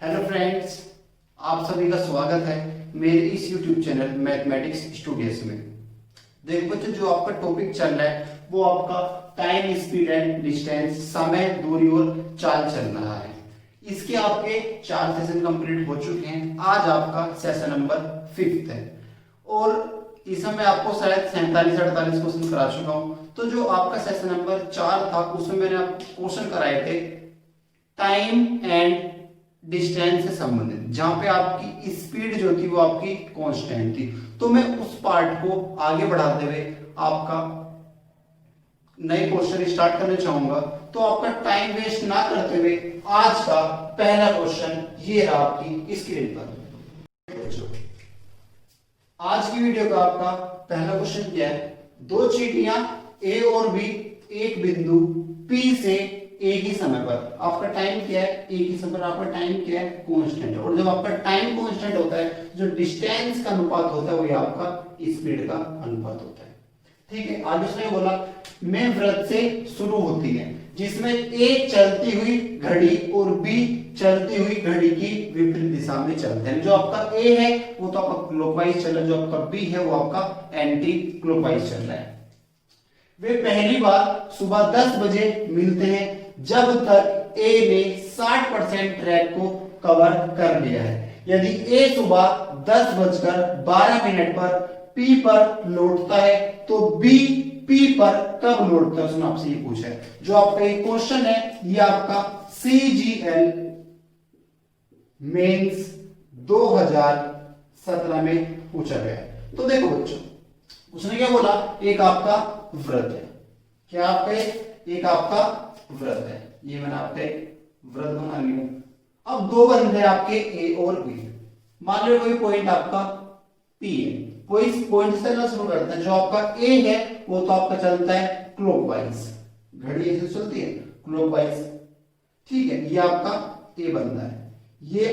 Hello friends, आप सभी का स्वागत है मेरे इस यूट्यूब चैनल मैथमेटिक्स स्टूडियोज में। देखो बच्चों, जो आपका टॉपिक चल रहा है वो आपका टाइम, स्पीड एंड डिस्टेंस, समय, दूरी और चाल चल रहा है। इसके आपके 4 सेशन कंप्लीट हो चुके हैं। आज आपका सेशन नंबर 5 है और इसमें मैं आपको शायद 47-48 क्वेश्चन करा चुका हूं। तो जो आपका सेशन नंबर 4 था उसमें मैंने आपको क्वेश्चन कराए थे टाइम एंड डिस्टेंस से संबंधित, जहां पे आपकी स्पीड जो थी वो आपकी कांस्टेंट थी। तो मैं उस पार्ट को आगे बढ़ाते हुए आपका नए क्वेश्चन स्टार्ट करना चाहूंगा। तो आपका टाइम वेस्ट ना करते हुए आज का पहला क्वेश्चन ये रहा आपकी स्क्रीन पर। आज की वीडियो का आपका पहला क्वेश्चन क्या है? दो चींटियां ए और बी एक बिंदु पी से एक ही समय पर, आपका टाइम क्या है? एक ही समय पर आपका टाइम क्या है? कांस्टेंट है। और जब आपका टाइम कांस्टेंट होता है, जो डिस्टेंस का अनुपात होता है वो आपका स्पीड का अनुपात होता है। ठीक है, आगे उसने बोला में वृत्त से शुरू होती है जिसमें ए चलती हुई घड़ी और बी चलती हुई घड़ी की विपरीत दिशा में चलते हैं। जो आपका ए है वो तो आपका क्लॉकवाइज चल रहा है, जो आपका बी है वो आपका एंटी क्लॉकवाइज चल रहा है। वे पहली बार सुबह 10 बजे मिलते हैं जब तक ए ने 60% ट्रैक को कवर कर लिया है। यदि ए सुबह 10:12 पर पी पर लौटता है तो बी पी पर कब लौटता है? उसने आपसे ये पूछा है। जो आपका ये क्वेश्चन है ये आपका CGL मेंस 2017 में पूछा गया है। तो देखो बच्चों, उसने क्या बोला? एक आपका वृत्त है। क्या आपका? एक आपका वृत्त है। ये मैंने आपका एक वृत्त बना लिया। अब दो बंदे आपके ए और बी, मान लो कोई पॉइंट आपका पी है, कोई पॉइंट से चलना शुरू करते हैं। जो आपका ए है वो तो आपका चलता है क्लॉकवाइज, घड़ी ऐसे चलती है क्लॉकवाइज। ठीक है, ये आपका ए बंदा है, ये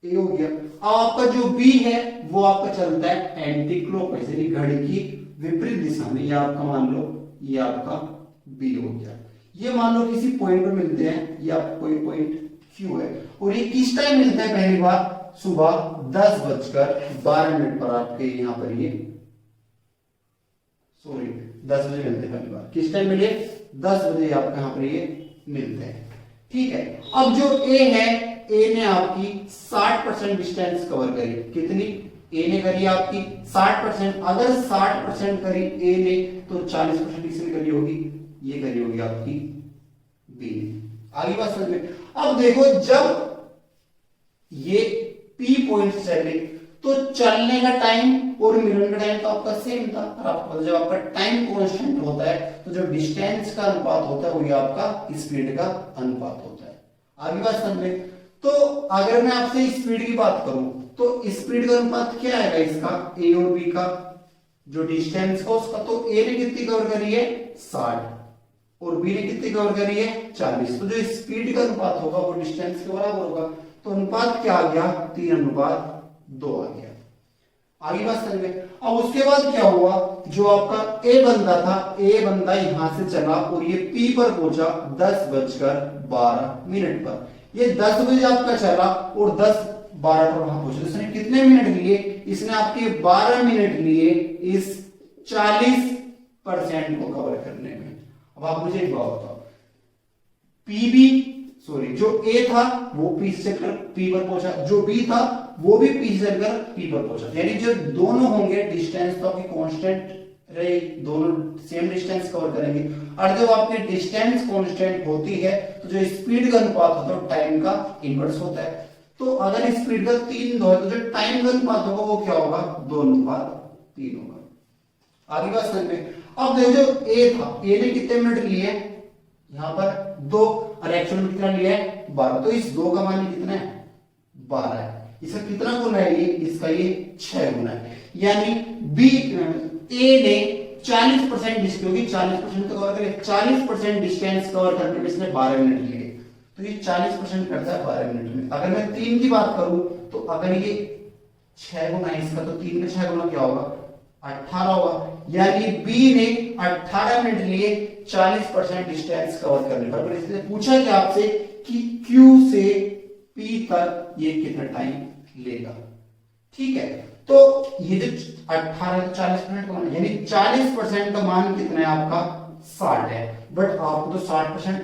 ए हो गया। अब आपका जो बी है वो आपका चलता है एंटी क्लॉकवाइज, यानी घड़ी की विपरीत दिशा में। ये आपका मान लो ये आपका बी हो गया। ये मान लो किसी पॉइंट पर मिलते हैं, ये आपका कोई पॉइंट क्यू है और ये किस टाइम मिलते हैं? पहली बार सुबह 10:12 पर आपके यहां पर ये 10 बजे मिलते हैं। पहली बार किस टाइम मिले? 10 बजे आपके यहां पर ये मिलते हैं। ठीक है, अब जो ए है, ए ने आपकी 60% डिस्टेंस कवर करी। कितनी? ए ने करी आपकी 60%। अगर 60% करी ए ने तो 40% किसने करी होगी? ये करी होगी आपकी बी ने। आगे बात समझ में? अब देखो, जब ये पी पॉइंट से चले तो चलने का टाइम और मिलने का टाइम तो आपका सेम था। आपको जब आपका टाइम कांस्टेंट होता है तो जो डिस्टेंस का अनुपात होता है वो आपका स्पीड का अनुपात होता है। आगे बात समझ में? तो अगर मैं आपसे स्पीड की बात करूं तो स्पीड का अनुपात क्या आएगा इसका? ए और बी का जो डिस्टेंस का उसका, तो ए ने कितनी कवर करी है? 60 और बी ने कितनी कवर करी है? 40। तो जो स्पीड का अनुपात होगा वो डिस्टेंस के बराबर होगा। तो अनुपात क्या आ गया? 3:2 आ गया। आगे बात समझ में? अब उसके बाद क्या हुआ? जो आपका ए बंदा था, ए बंदा यहां से चला और ये पी पर पहुंचा 10:12 पर। ये 10 बजे आपका चला और 10:12 पर वहां पहुंचा। इसने कितने मिनट लिए? इसने आपके 12 मिनट लिए इस 40% को कवर करने में। अब आप मुझे एक बात बताओ, जो ए था वो पी से चलकर पी पर पहुंचा, जो बी था वो भी पी से चलकर पी पर पहुंचा। यानी जो दोनों होंगे डिस्टेंस तो आपकी कांस्टेंट रहे, दोनों सेम डिस्टेंस कवर करेंगे। और जब आपकी डिस्टेंस कांस्टेंट होती है तो जो स्पीड का अनुपात होता है टाइम का इनवर्स होता है। तो अगर स्पीड का 3:2 है तो जो टाइम का अनुपात होगा वो क्या होगा? 2:3 होगा। आगे बात समझ में? अब देखो, जो ए था, ए ने कितने मिनट लिए? यहां पर 2 और एक्चुअल में कितना लिया है? 12। तो इस 2 का मान कितना है? 12 है। इसका कितना गुना है? ये इसका ये 6 गुना है। यानी बी ए ने 40% डिस्टेंस, क्योंकि 40% तो कवर करे, 40% डिस्टेंस कवर करने में इसने 12 मिनट लिए। तो ये 40% करता है 12 मिनट में। अगर मैं 3 की बात करूं तो अगर ये 6 गुना है इसका, तो 3 का 6 गुना क्या होगा? 18 होगा। यानी बी ने 18 मिनट लिए 40% डिस्टेंस कवर करने पर। इसने पूछा कि आपसे कि Q से P तक ये कितना टाइम लेगा। ठीक है, तो ये जो 18 तो 40% का मान, यानी 40% का मान कितना है आपका 60 है, बट आपको तो 60%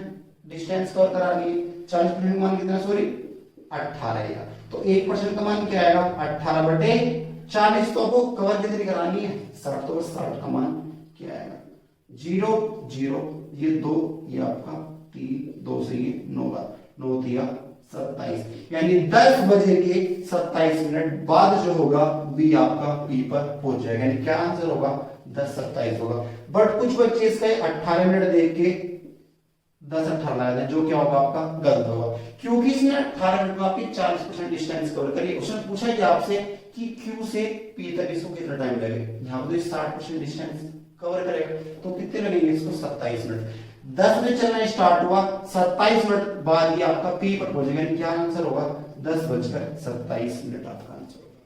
डिस्टेंस कवर करा लिए, 40% का मान कितना, सॉरी 18 है, तो 1% का मान क्या आएगा 18/40, तो आपको कवर कितनी करानी है 60, तो 60 का मान क्या आएगा 0 0, ये 2, ये आपका 3, 2 से ये 9 का 9 दिया 27, यानी 10 बजे के 27 मिनट बाद जो होगा बी आपका पी पर पहुंच जाएगा, यानी क्या आंसर होगा 10:27 होगा। बट कुछ बच्चे इसका 18 मिनट देख के 10:18 लगा दें, जो क्या होगा आपका गलत होगा, क्योंकि इसने 18 मिनट में आपकी 40% डिस्टेंस कवर करी। उसने पूछा कि आपसे कि क्यू से पी तक इसको कितना टाइम लगेगा, यहाँ पर तो 60% डिस्टेंस कवर करेगा, तो कितने लगेंगे इसको 27 मिनट। 10 बजे चलना स्टार्ट हुआ, 27 मिनट बाद ये आपका पी पर पहुंचेगा, क्या आंसर होगा 10:27 आपका आंसर होगा।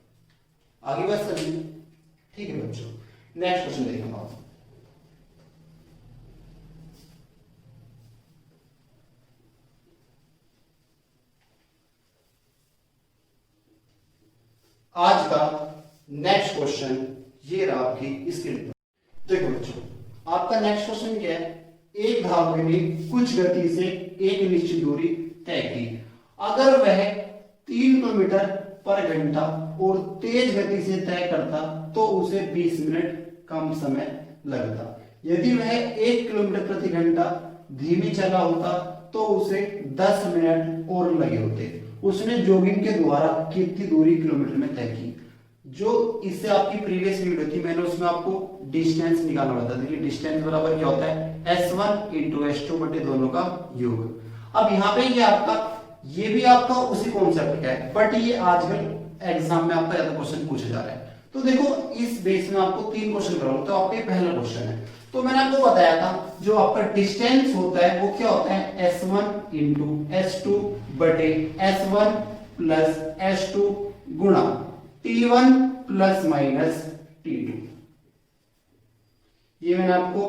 आगे बात समझिए, ठीक है बच्चों। नेक्स्ट क्वेश्चन देखेंगे आप। आज का नेक्स्ट क्वेश्चन ये रहा आपकी स्क्रीन पर। देखो बच्चों, आपका नेक्स्ट क्वेश्चन क्या है, एक धावक ने कुछ गति से एक निश्चित दूरी तय की, अगर वह 3 किलोमीटर पर घंटा और तेज गति से तय करता तो उसे 20 मिनट कम समय लगता। यदि वह 1 किलोमीटर प्रति घंटा धीमी चला होता तो उसे 10 मिनट और लगे होते। उसने जॉगिंग के द्वारा कितनी दूरी किलोमीटर में तय की। जो इससे आपकी प्रीवियस वीडियो थी, मैंने उसमें आपको डिस्टेंस निकालना बताया। देखिए डिस्टेंस बराबर क्या होता है S1 इंटू S2 बटे दोनों का योग। अब यहाँ पे ये आपका, ये भी आपका उसी कॉन्सेप्ट का है, बट ये आजकल एग्जाम में आपका ज्यादा क्वेश्चन पूछे जा रहा है। तो देखो इस बेस में आपको 3 क्वेश्चन कराऊंगा, तो आपका पहला क्वेश्चन है। तो मैंने आपको बताया था जो आपका डिस्टेंस होता है वो क्या होता है S1 इंटू S2 बटे S1 प्लस S2 गुणा T1 प्लस माइनस T2। ये मैंने आपको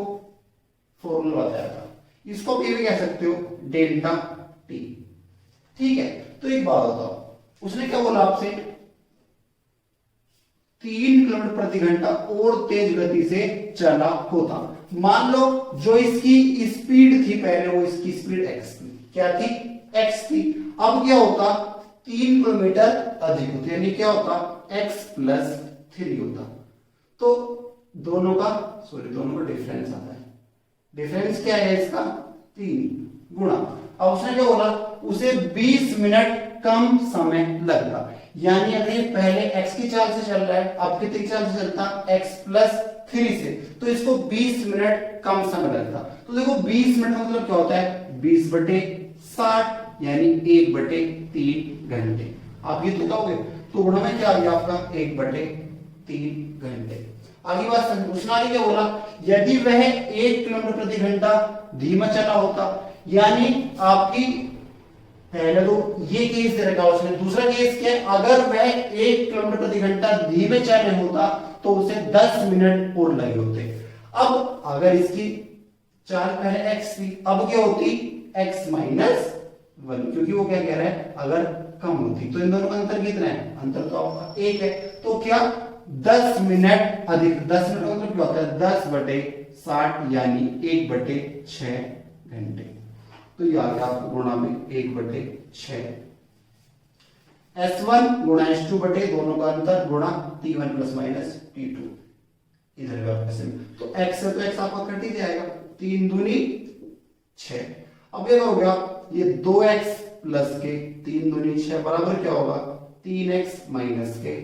फॉर्मूला बताया था, इसको आप ये भी कह सकते हो डेल्टा टी। ठीक है, तो एक बात बताओ, उसने क्या बोला आपसे 3 किलोमीटर प्रति घंटा और तेज गति से चला होता। मान लो जो इसकी स्पीड थी पहले, वो इसकी स्पीड x थी, क्या थी x थी। अब क्या होता 3 किलोमीटर अधिक होती, यानी क्या होता x प्लस 3 होता। तो दोनों का डिफरेंस आता है। डिफरेंस क्या है इसका 3 गुणा, अब उसने क्या बोला उसे 20 मिनट कम समय लगता। यानी अगर ये पहले x की चाल से चल रहा है, अब कितनी चाल से चलता x प्लस 3 से, तो इसको 20 मिनट कम समय लगता। तो देखो 20 मिनट का मतलब क्या होता है 20/60, यानी 1/3 घंटे। आप ये तो कहोगे, तो गुणा में क्या आ गया आपका 1/3 घंटे। आगे बात समझो, उसने आगे क्या बोला यदि वह 1 किलोमीटर प्रति घंटा धीमा चला होता, यानी आपकी पहले तो ये केस दे रखा उसने, दूसरा केस क्या है अगर वह 1 किलोमीटर प्रति घंटा धीमे चले होता तो उसे 10 मिनट और लगे होते। अब अगर इसकी चाल पहले x थी, अब क्या होती x माइनस 1, क्योंकि वो क्या कह रहा है अगर कम होती। तो इन दोनों का अंतर कितना है, अंतर तो आपका 1 है। तो क्या 10 मिनट अधिक, 10 मिनट का मतलब क्या होता है 10/60, यानी 1/6 घंटे। तो ये आ गया आपको गुणा में 1/6। S1 गुणा S2 बटे दोनों का अंतर गुणा T1 प्लस माइनस T2। इधर का ऐसे में तो x से तो x आपका कट ही जाएगा, 3 दूनी 6। अब ये हो गया ये 2x प्लस के 3 दूनी 6 बराबर क्या होगा 3x माइनस के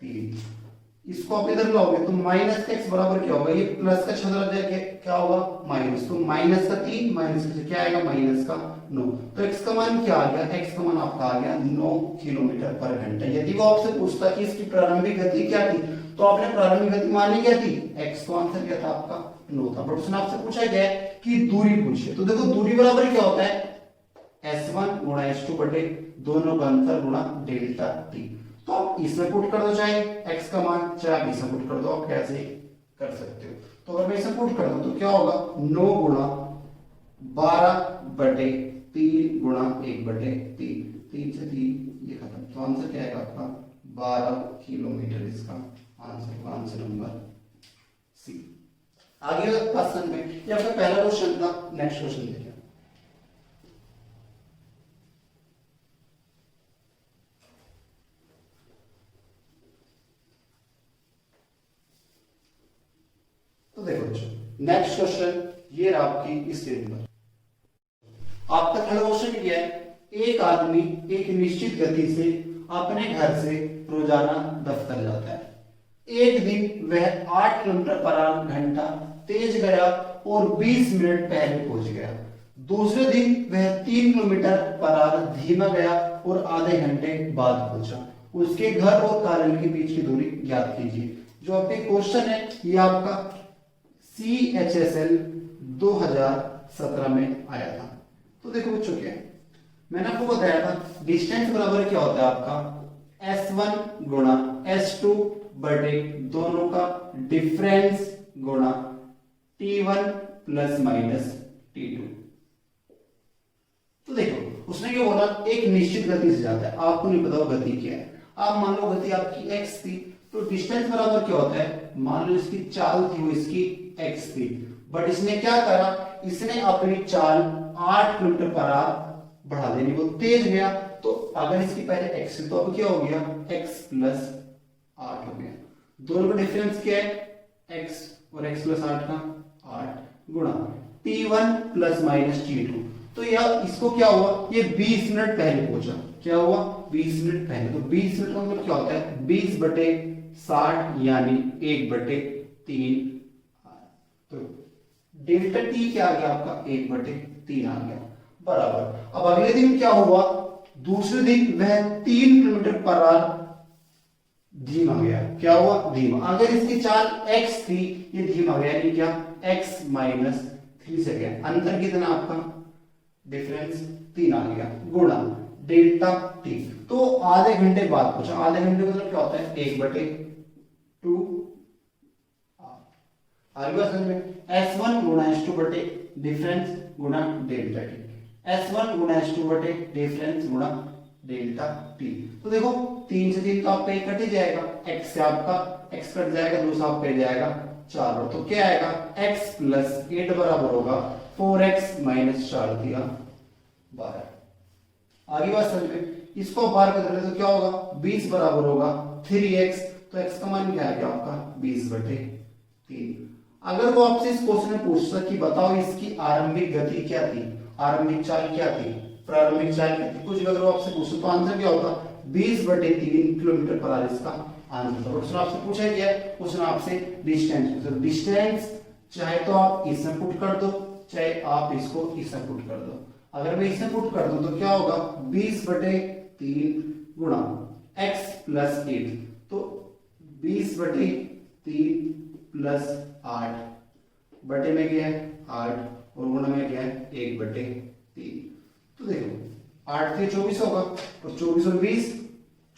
3। इसको आप इधर लाओगे तो माइनस का x बराबर क्या होगा, ये प्लस का छत लग जाएगा क्या होगा माइनस, तो माइनस का 3 माइनस का क्या आएगा माइनस का 9। तो x का मान क्या आ गया, x का मान आपका आ गया 9 किलोमीटर पर घंटा। यदि वो आपसे पूछता कि इसकी प्रारंभिक गति क्या थी, तो आपने प्रारंभिक गति मानी क्या थी x, तो आंसर क्या था आपका 9 था। बट उसने आपसे पूछा क्या है कि दूरी पूछिए, तो देखो दूरी बराबर क्या होता है S1 गुणा S2 बटे दोनों का अंतर गुणा डेल्टा टी। तो आप इसमें पुट कर दो, चाहे x का मान, चाहे आप इसमें पुट कर दो, आप कैसे कर सकते हो। तो अगर मैं इसमें पुट कर दूं तो क्या होगा 9 गुणा 12 बटे 3 गुणा 1/3, 3 से 3 ये खत्म, तो आंसर क्या आएगा आपका 12 किलोमीटर, इसका आंसर होगा आंसर नंबर सी। आगे क्वेश्चन में, ये आपका पहला क्वेश्चन था, नेक्स्ट क्वेश्चन देखिए। तो देखो बच्चों, नेक्स्ट क्वेश्चन ये रहा आपकी स्क्रीन पर। आपका थर्ड क्वेश्चन क्या है, एक आदमी एक निश्चित गति से अपने घर से रोजाना दफ्तर जाता है। एक दिन वह 8 किलोमीटर पर घंटा तेज गया और 20 मिनट पहले पहुंच गया। दूसरे दिन वह 3 किलोमीटर पर धीमा गया और आधे घंटे बाद पहुंचा। उसके घर और कार्यालय के बीच की दूरी ज्ञात कीजिए। जो आपके क्वेश्चन है ये आपका CHSL 2017 में आया था। तो देखो बच्चों क्या है, मैंने आपको बताया था डिस्टेंस बराबर क्या होता है आपका S1 गुणा S2 बटे दोनों का डिफरेंस गुणा T1 प्लस माइनस T2। तो देखो उसने क्या बोला, एक निश्चित गति से जाता है, आपको नहीं पता गति क्या है। आप मान लो गति आपकी x थी, तो डिस्टेंस बराबर क्या होता है, मान लो इसकी चाल थी वो इसकी x थी, बट इसने क्या करा, इसने अपनी चाल 8 किलोमीटर पर आवर बढ़ा देनी, वो तेज गया। तो अगर इसकी पहले x थी तो अब क्या हो गया, x प्लस 8 हो गया। दोनों का डिफरेंस क्या है, x और x प्लस 8 का 8 गुणा T1 प्लस माइनस T2। तो यार इसको क्या हुआ, ये 20 मिनट पहले पहुंचा, क्या हुआ 20 मिनट पहले। तो 20 मिनट का मतलब क्या होता है, 20/60 यानी 1/3। तो डेल्टा टी क्या आ गया आपका 1/3 आ गया, बराबर। अब अगले दिन क्या हुआ, दूसरे दिन वह 3 किलोमीटर पर आवर धीमा गया, क्या हुआ धीमा। अगर इसकी चाल x थी, ये धीमा गया, यानी क्या x माइनस 3 से गया। अंतर कितना आपका, डिफरेंस 3 आ गया, गुणा डेल्टा टी। तो आधे घंटे बाद पूछा, आधे घंटे मतलब क्या होता है 1/2। आगे बात समझ में, S1 गुणा S2 बटे डिफरेंस गुणा डेल्टा टी, S1 गुणा S2 बटे डिफरेंस गुणा डेल्टा टी। तो देखो 3 से 3 तो आपका कट ही जाएगा, x से आपका x कट जाएगा, 2 से आपका जाएगा 4। तो क्या आएगा, x प्लस 8 बराबर होगा 4x माइनस 4 दिया 12। आगे बात समझ में, इसको बाहर कर दे तो क्या होगा, 20 बराबर होगा 3x। तो x का मान क्या आ गया आपका 20/3। अगर वो आपसे इस क्वेश्चन में पूछता कि बताओ इसकी आरंभिक गति क्या थी, आरंभिक चाल क्या थी, प्रारंभिक चाल क्या थी, कुछ अगर वो आपसे पूछता तो आंसर क्या होगा 20/3 किलोमीटर पर आवर, इसका आंसर था। उसने आपसे पूछा क्या है, उसने आपसे डिस्टेंस, तो डिस्टेंस चाहे तो आप इसमें पुट कर दो, चाहे आप इसको इसमें पुट कर दो। अगर मैं इसमें पुट कर दूं तो क्या होगा 20/3 गुणा x प्लस 8। तो 20/3 प्लस 8 बटे में क्या है 8 और गुणा में क्या है 1/3। तो देखो 8 से 24 होगा, और 24 और 20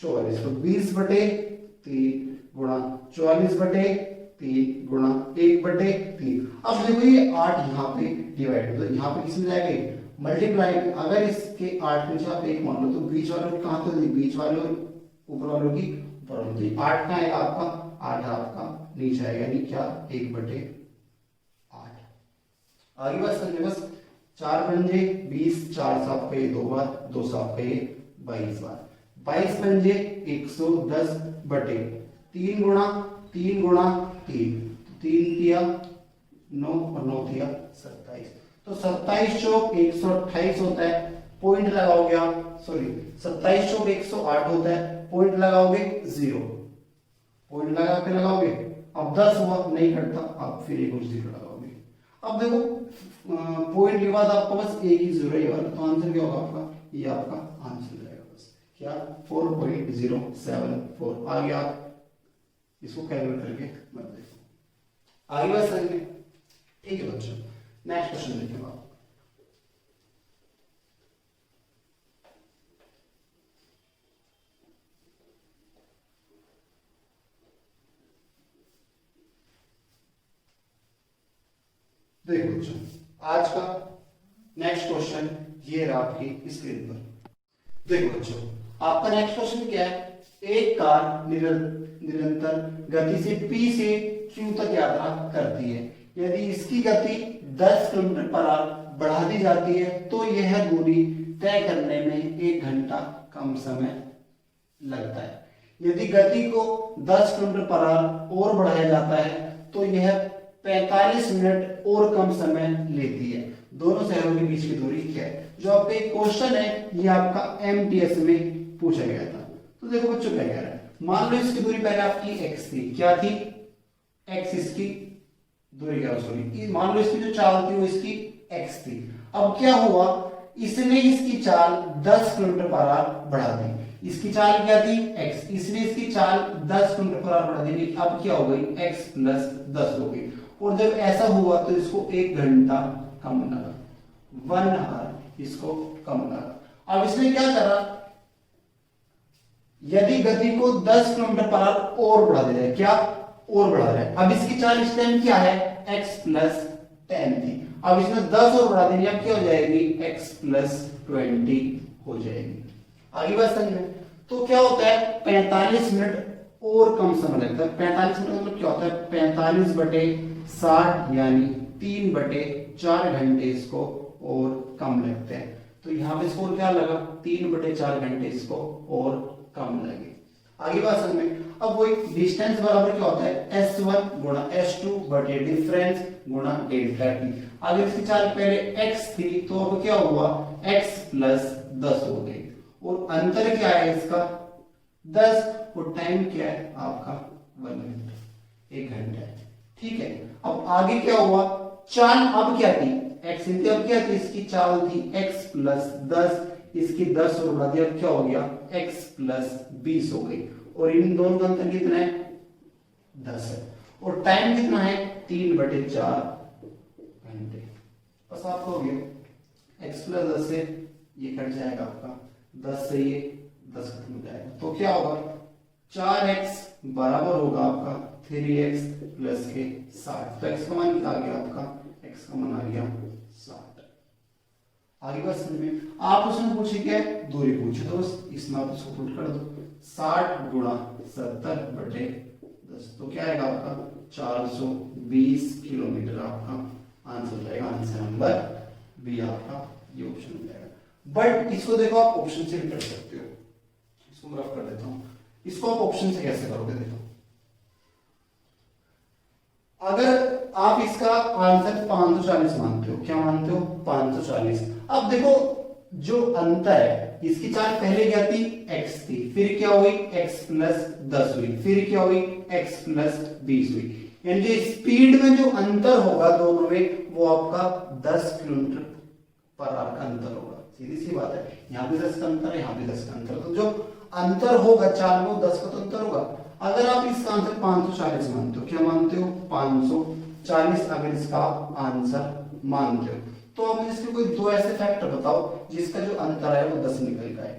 44। तो 20/3 गुणा 44/3 गुणा 1/3। अब देखो ये 8 यहाँ पे डिवाइड, तो यहाँ पे किसमें जाएगा मल्टीप्लाई। अगर इसके 8 में से आप 1 मान लो तो बीच वालों की कहां, तो बीच वालों ऊपर वालों की ऊपर वालों की। 8 का आएगा आपका 8 आपका नीचे आएगा, यानी क्या 1/8। आगे बस समझे, बस 4 पंजे 20, 4 से आपका ये 2 बार, 2 से आपका ये 22 बार, 22 पंजे 110/3 गुणा 3 गुणा 3, 3 दिया 9 और 9 दिया 27। तो 27 चौक 128 होता है, पॉइंट लगाओगे आप, सॉरी 27 चौक 108 होता है, पॉइंट लगाओगे 0, पॉइंट लगा के लगाओगे। अब 10 हुआ नहीं कटता, आप फिर एक 0 लगाओगे। अब देखो पॉइंट के बाद आपको बस एक ही 0 ही होगा, तो आंसर क्या होगा आपका, ये आपका आंसर रहेगा बस क्या 4.074। आगे आप इसको कैलकुलेट करके मत देखो, आगे बस समझ में, ठीक है बच्चों। नेक्स्ट क्वेश्चन देखिए आप, देखो बच्चों आज का नेक्स्ट क्वेश्चन ये रहा आपकी स्क्रीन पर। देखो बच्चों, आपका नेक्स्ट क्वेश्चन क्या है? एक कार निरंतर गति से P से Q तक यात्रा करती है। यदि इसकी गति 10 किलोमीटर पर आवर बढ़ा दी जाती है तो यह दूरी तय करने में 1 घंटा कम समय लगता है। यदि गति को 10 किलोमीटर पर आवर और बढ़ाया जाता है तो यह 45 मिनट और कम समय लेती है। दोनों शहरों के बीच की दूरी क्या है? जो आपका एक क्वेश्चन है ये आपका MTS में पूछा गया था। तो देखो बच्चों क्या कह रहा है, मान लो इसकी दूरी पहले आपकी x थी, क्या थी? x इसकी दूरी, क्या सॉरी, मान लो इसकी जो चाल थी वो इसकी x थी। अब क्या हुआ, इसने इसकी चाल 10 किलोमीटर पर आवर बढ़ा दी। इसकी चाल क्या थी? x, इसने इसकी चाल 10 किलोमीटर पर आवर बढ़ा दी। अब क्या हो गई? x प्लस 10 हो गई। और जब ऐसा हुआ तो इसको 1 घंटा कम लगा, 1 आवर इसको कम लगा। अब इसने क्या करा, यदि गति को 10 किलोमीटर पर आवर और बढ़ा दिया जाए, क्या और बढ़ा रहा है? अब इसकी चाल इस टाइम क्या है? x प्लस 10 थी। अब इसने 10 और बढ़ा दी, अब क्या हो जाएगी? x प्लस 20 हो जाएगी। आगे बात समझ में? तो क्या होता है, 45 मिनट और कम समय लगता है। 45 मिनट मतलब क्या होता है? 45 बटे 60 यानी 3/4 घंटे इसको और कम लगते हैं। तो यहाँ पे स्कोर क्या लगा? 3/4 घंटे इसको और कम लगे। आगे बात समझ में? अब वो डिस्टेंस बराबर क्या होता है? S1 गुणा S2 बटे डिफरेंस गुणा डेल्टा टी। अगर इसकी चाल पहले x थी तो अब क्या हुआ? x प्लस 10 हो गई। और अंतर क्या है इसका? 10। और टाइम क्या है आपका? 1 मिनट, 1 घंटा है। ठीक है, अब आगे क्या हुआ? चाल अब क्या थी? x थी, अब क्या थी? इसकी चाल थी x प्लस 10, इसकी 10 और बढ़ा दिया, क्या हो गया? x प्लस 20 हो गई। और इन दोनों का अंतर कितना है? 10 है। और टाइम कितना है? 3/4 घंटे। बस आपको हो गया। x प्लस 10 से ये कट जाएगा आपका, 10 से ये 10 खत्म हो जाएगा। तो क्या होगा? 4x बराबर होगा आपका 3x प्लस के 60। तो x का मान क्या आ गया आपका? x का मान आ गया 60। आगे बात समझ में? आप उसमें पूछे क्या है? दूरी पूछे, तो बस इसमें आप इसको पुट कर दो, 60 गुणा 70 बटे 10। तो क्या आएगा आपका? 420 किलोमीटर आपका आंसर हो जाएगा। आंसर नंबर बी आपका ये ऑप्शन हो जाएगा। बट इसको देखो, आप ऑप्शन से भी कर सकते हो। इसको मैं रफ कर देता हूं। इसको आप ऑप्शन से कैसे करोगे? देखो, अगर आप इसका आंसर 540 मानते हो, क्या मानते हो? 540। अब देखो जो अंतर है, इसकी चाल पहले क्या थी? x थी, फिर क्या हुई? x प्लस 10 हुई, फिर क्या हुई? x प्लस 20 हुई। यानी जो स्पीड में जो अंतर होगा दोनों में, वो आपका 10 किलोमीटर पर आवर का अंतर होगा। सीधी सी बात है, यहाँ भी 10 का अंतर है, यहाँ भी 10 का अंतर। तो जो अंतर होगा चाल में, वो 10 का तो अंतर होगा। अगर आप इसका आंसर 540 मानते हो, क्या मानते हो? 540 अगर इसका आंसर मानते हो, तो अब इसके कोई दो ऐसे फैक्टर बताओ जिसका जो अंतर है वो 10 निकल का है।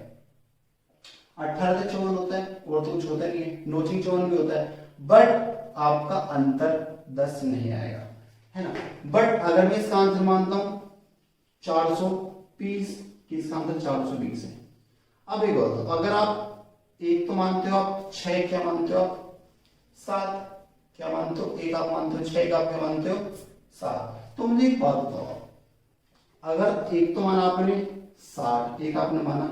18 से 54 होता है, और तो कुछ होता नहीं है, नोचिंग 54 भी होता है, बट आपका अंतर 10 नहीं आएगा, है ना। बट अगर मैं इसका आंसर मानता हूं 420, किसका आंसर 420 है। अब एक और, अगर आप एक तो मानते हो आप 6, क्या मानते हो आप? 7, क्या मानते हो? एक आप मानते हो 6 का, आप क्या मानते हो? 7। तो मुझे एक बात बताओ, अगर एक तो माना आपने 60, एक आपने माना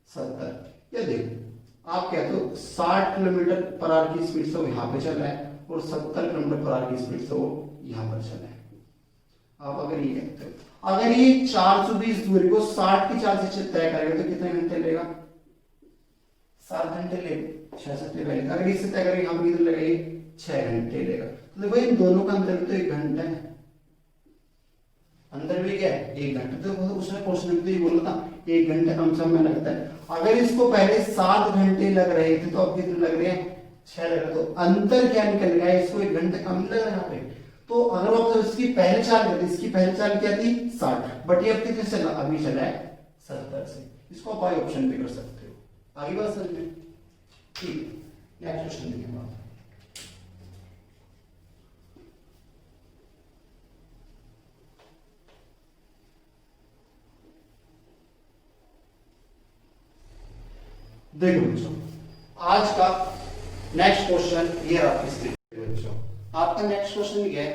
70, या देखो आप कहते हो 60 किलोमीटर पर आवर की स्पीड से वो यहाँ पे चल रहा है और 70 किलोमीटर पर आवर की स्पीड से वो यहाँ पर चल रहा है। आप अगर ये कहते हो, अगर ये 420 दूरी को 60 की चाल से तय करेगा तो कितने घंटे लेगा? 7 घंटे लेगा, 6 से लगेगा। अगर इससे तय करेगा, यहाँ पर कितने लगेगा? 6 घंटे लेगा। तो देखो इन दोनों का अंतर तो 1 घंटा है, अंदर भी क्या है? 1 घंटा। तो उसने क्वेश्चन में तो ये बोला था 1 घंटा कम समय लगता है। अगर इसको पहले 7 घंटे लग रहे थे तो अब कितने लग रहे हैं? 6 लग रहे। तो अंतर क्या निकल गया? इसको 1 घंटे कम लग रहा है यहाँ पे। तो अगर आप इसकी पहले चाल करते, इसकी पहले चाल क्या थी? 60, बट ये अब कितने से चला? अभी चला है 70 से। इसको आप बाई ऑप्शन पे कर सकते हो। आगे बात समझ में? ठीक, नेक्स्ट क्वेश्चन देखिए आप। देखो बच्चों, आज का नेक्स्ट क्वेश्चन ये आपकी स्क्रीन पे बच्चों। आपका नेक्स्ट क्वेश्चन क्या है,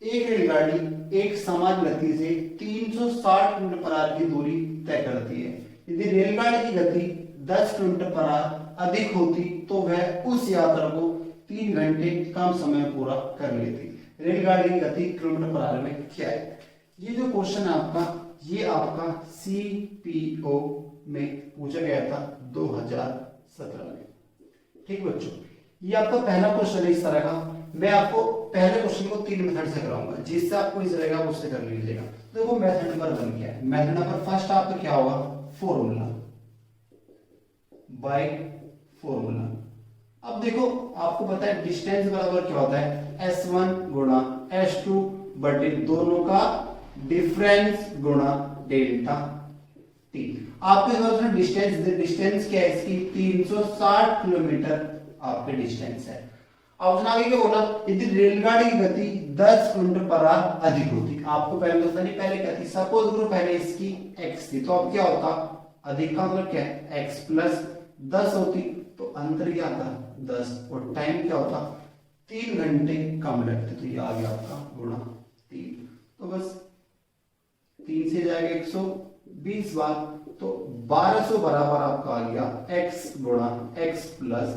एक रेलगाड़ी एक समान गति से 360 किलोमीटर पर आवर की दूरी तय करती है। यदि रेलगाड़ी की गति 10 किलोमीटर पर आवर अधिक होती तो वह उस यात्रा को 3 घंटे कम समय में पूरा कर लेती। रेलगाड़ी की गति किलोमीटर पर आवर में क्या है? ये जो क्वेश्चन है आपका, ये आपका सीपीओ में पूछा गया था 2017 में। ठीक बच्चों, ये आपका पहला क्वेश्चन है इस तरह का। मैं आपको पहले क्वेश्चन को 3 मेथड से कराऊंगा, जिससे आपको इजी रहेगा उससे कर लीजिएगा। देखो मेथड नंबर 1 क्या है? मेथड नंबर फर्स्ट आपका क्या होगा? Formula by formula. अब देखो आपको पता है डिस्टेंस बराबर क्या होता है? S1 गुणा S2 बटे दोनों का डिफरेंस गुणा डेल्टा टी। आपके डिस्टेंस क्या है इसकी? 360 किलोमीटर आपके डिस्टेंस है। ऑप्शन आगे क्या बोला? यदि रेलगाड़ी की गति 10 किलोमीटर पर आवर अधिक होती। आपको पहले तो नहीं, पहले क्या थी? सपोज करो पहले इसकी x थी, तो अब क्या होता? अधिक का मतलब क्या है? x प्लस 10 होती, तो अंतर क्या था? 10, और टाइम क्या होता? 3 घंटे कम लगते, तो ये आ गया आपका गुणा 3। तो बस 3 से जाएगा 120 बार, तो 1200 बराबर आपका आ गया x गुणा x प्लस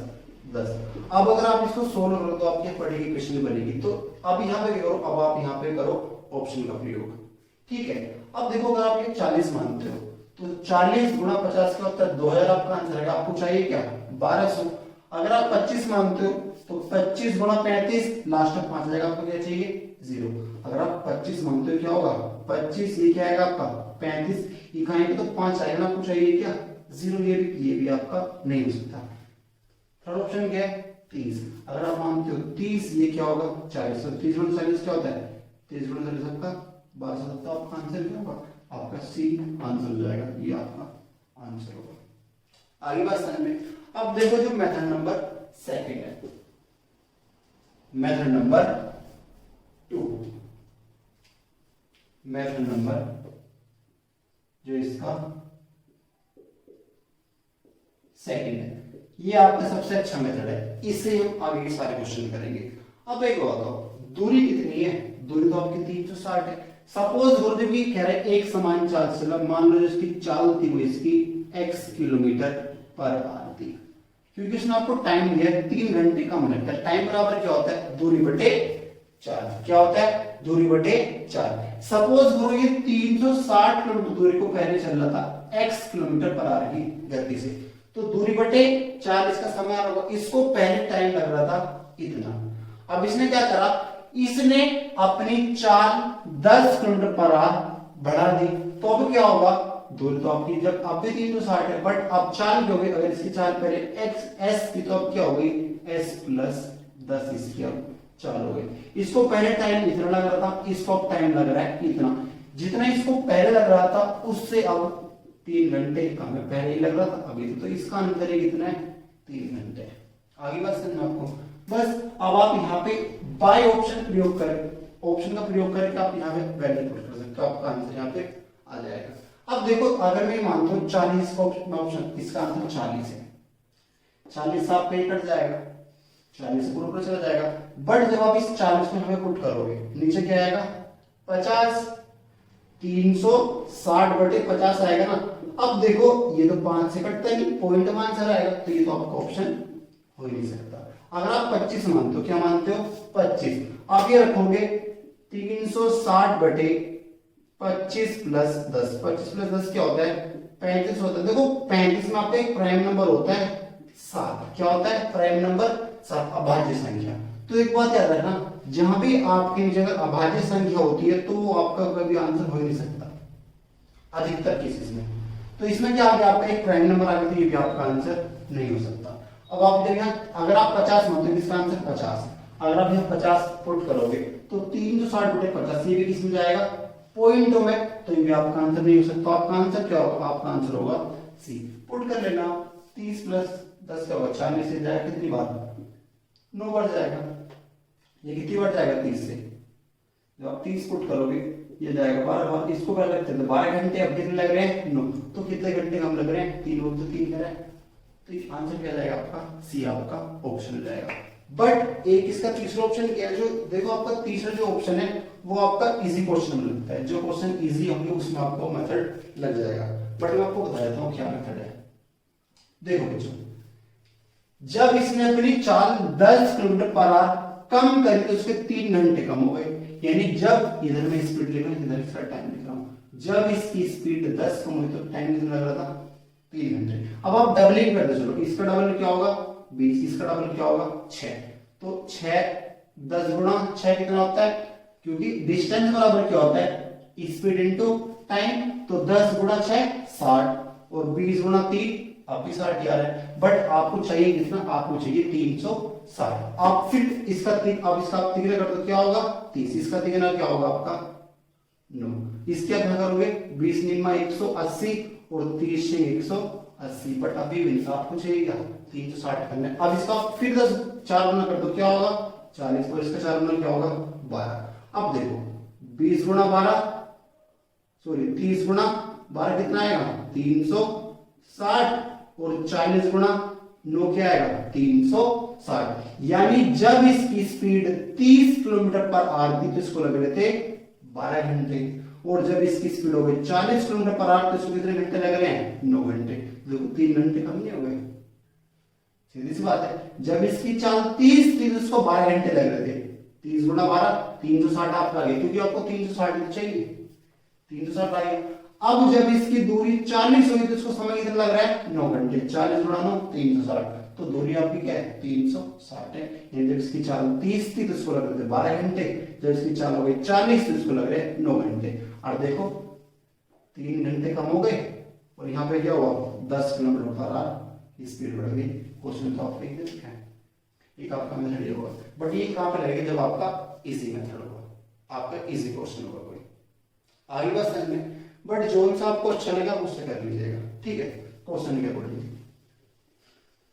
10। अब अगर आप इसको सोल्व करो तो आपकी पढ़ेगी इक्वेशन बनेगी। तो अब यहाँ पे करो, अब आप यहाँ पे करो ऑप्शन का प्रयोग। ठीक है, अब देखो अगर आप ये 40 मानते हो तो 40 गुणा 50 का उत्तर 2000 आपका आंसर है। आपको चाहिए क्या? 1200। अगर आप 25 मानते हो तो 25 गुणा 35, लास्ट में 5 जाएगा, आपको क्या चाहिए? 0। अगर आप 25 मानते हो क्या होगा? 25 ये क्या आएगा आपका? 35 ये खाएंगे तो 5 आएगा, आपको चाहिए क्या? 0। ये भी आपका नहीं हो सकता। थर्ड ऑप्शन क्या है? 30। अगर आप मानते हो 30 ये क्या होगा? 40। 30 गुणा 40 क्या होता है? 30 गुणा 40 आपका 1200। तो आपका आंसर क्या होगा? आपका सी आंसर हो जाएगा, ये आपका आंसर होगा। आगे बात समझ में। अब देखो जो मेथड नंबर सेकंड है, मेथड नंबर 2, मेथड नंबर जो इसका सेकंड है, ये आपका सबसे अच्छा मेथड है। इससे हम आगे के सारे क्वेश्चन करेंगे। अब एक बात बताओ, दूरी कितनी है? दूरी तो आपकी 360 है। सपोज गुरुदेव भी कह रहे हैं एक समान चाल चला, मान लो जिसकी चाल थी वो इसकी x किलोमीटर पर आवर थी। क्योंकि इसने आपको टाइम दिया है 3 घंटे कम लगता है। टाइम बराबर क्या होता है? दूरी बटे 4। क्या होता है? दूरी बटे 4। सपोज गुरु ये 360 किलोमीटर दूरी को पहले चल रहा था x किलोमीटर पर आवर की गति से, तो दूरी बटे 4 इसका समय आ होगा। इसको पहले टाइम लग रहा था इतना। अब इसने क्या करा? इसने अपनी चाल 10 किलोमीटर पर आवर बढ़ा दी, तो अब क्या होगा? दूरी तो आपकी जब अब भी 360 है, बट अब चाल क्या हो गई? अगर इसकी चाल पहले x s की, तो अब क्या हो गई? s प्लस 10 इसकी अब चाल हो गई। इसको पहले टाइम इतना लग रहा था, इसको अब टाइम लग रहा है इतना। जितना इसको पहले लग रहा था उससे अब 3 घंटे कम है। पहले ही लग रहा था, अभी तो इसका अंतर है कितना है? 3 घंटे। आगे बात समझना आपको। बस अब आप यहाँ पे बाय ऑप्शन प्रयोग करें, ऑप्शन का प्रयोग करके आप यहाँ पे वैल्यू पुट कर सकते हो, आपका आंसर यहाँ पे आ जाएगा। अब देखो अगर मैं मानता हूँ 40 का ऑप्शन, इसका आंसर 40 है। 40 आप पे कट जाएगा, 40 से पूरा चला जाएगा। बट जब आप इस 40 को हमें पुट करोगे, नीचे क्या आएगा? 50। 360 बटे 50 आएगा ना। अब देखो ये तो 5 से कटता है नहीं, पॉइंट में आंसर आएगा, तो ये तो आपका ऑप्शन हो ही नहीं सकता। अगर आप 25 मानते हो, क्या मानते हो? 25। आप ये रखोगे 360 बटे 25 प्लस 10। 25 प्लस 10 क्या होता है? 35 होता है। देखो 35 में आपका एक प्राइम नंबर होता है 7। क्या होता है? प्राइम नंबर 7, अभाज्य संख्या। तो एक बात याद रखना, जहां भी आपकी जगह अभाज्य संख्या होती है तो वो आपका कभी आंसर हो ही नहीं सकता अधिकतर केसेस में। तो इसमें क्या आ गया? आपका एक प्राइम नंबर आ गया, तो ये भी आपका आंसर नहीं हो सकता। अब आप देखिए, अगर आप 50 मानते हो, इसका आंसर 50। अगर आप यहाँ 50 पुट करोगे तो 360 बटे 50 ये भी किसमें जाएगा? पॉइंटों में, तो ये भी आपका आंसर नहीं हो सकता। आपका आंसर क्या होगा? आपका आंसर होगा सी। पुट कर लेना, 30 प्लस 10 क्या होगा? 40 से जाएगा कितनी बार? 9 बढ़ जाएगा। ये कितनी बढ़ जाएगा? 30 से। जब आप 30 पुट करोगे ये जाएगा 12 बार। इसको क्या लगते हैं? 12 घंटे। अब कितने लग रहे हैं? 9। तो कितने घंटे कम लग रहे हैं? 3 तो 3 करें तो आंसर क्या जाएगा आपका, सी आपका ऑप्शन हो जाएगा। बट एक इसका तीसरा ऑप्शन क्या है, जो देखो आपका तीसरा जो ऑप्शन है वो आपका इजी क्वेश्चन में लगता है, जो क्वेश्चन इजी होंगे उसमें आपको मेथड लग जाएगा। बट मैं आपको बता देता हूँ क्या मेथड है। देखो बच्चों, जब इसने अपनी चाल 10 किलोमीटर पर आवर कम करी तो उसके 3 घंटे कम हो गए। यानी जब इधर में स्पीड लिख रहा हूं, इधर इसका टाइम लिख रहा हूं, जब इसकी स्पीड 10 कम हुई तो टाइम कितना लग रहा था, 3 घंटे। अब आप डबलिंग कर दो, चलो इसका डबल क्या होगा 20, इसका डबल क्या होगा 6, तो 6 10 गुणा 6 कितना होता है, क्योंकि डिस्टेंस बराबर क्या होता है स्पीड इनटू टाइम, तो 10 गुणा 6 60 और 20 गुणा 3 आपकी 60 आ रहा है। बट आपको चाहिए कितना, आपको चाहिए 360। आप फिर इसका अब इसका तिगुना कर दो, क्या होगा 30, इसका तिगुना क्या होगा आपका 9, इसके आप करोगे 20 निम्मा 180 और 30 से 180। बट अभी भी आपको चाहिए 360 करना है। अब इसका फिर 10 4 गुना कर दो, क्या होगा 40 और इसका 4 गुना क्या होगा 12। अब देखो 20 गुणा 12 सॉरी 30 गुणा 12 कितना आएगा 360 और 40 गुणा 9 क्या आएगा 360। यानी जब इसकी स्पीड 30 किलोमीटर पर आवर थी तो इसको लग रहे थे 12 घंटे, और जब इसकी स्पीड हो गई 40 किलोमीटर पर आवर तो इसको कितने घंटे लग रहे हैं 9 घंटे। देखो 3 घंटे कम नहीं हो गए, सीधी सी बात है। जब इसकी चाल 30 थी तो इसको 12 घंटे लग रहे थे, 30 गुणा 12 360 आपका आ गया, क्योंकि आपको 360 चाहिए 360 आ गया। अब जब इसकी दूरी 40 हुई तो इसको समय कितना लग रहा है 9 घंटे, 40 गुणा 9 360, तो दूरी आपकी क्या है 360 है। यानी जब इसकी चाल 30 थी तो इसको लग रहे थे 12 घंटे, जब इसकी चाल हो गई 40 तो इसको लग रहे हैं 9 घंटे। और देखो 3 घंटे कम हो गए और यहाँ पे क्या हुआ 10 किलोमीटर पर आवर स्पीड बढ़ गई। क्वेश्चन तो आपका एकदम क्या है, एक आपका मेथड ये होगा। बट ये कहां पे लगेगा, जब आपका इजी मेथड होगा, आपका इजी क्वेश्चन होगा कोई आगे बस समझ में। बट जो सा आपको अच्छा लगा उससे कर लीजिएगा, ठीक है, क्वेश्चन के अकॉर्डिंग।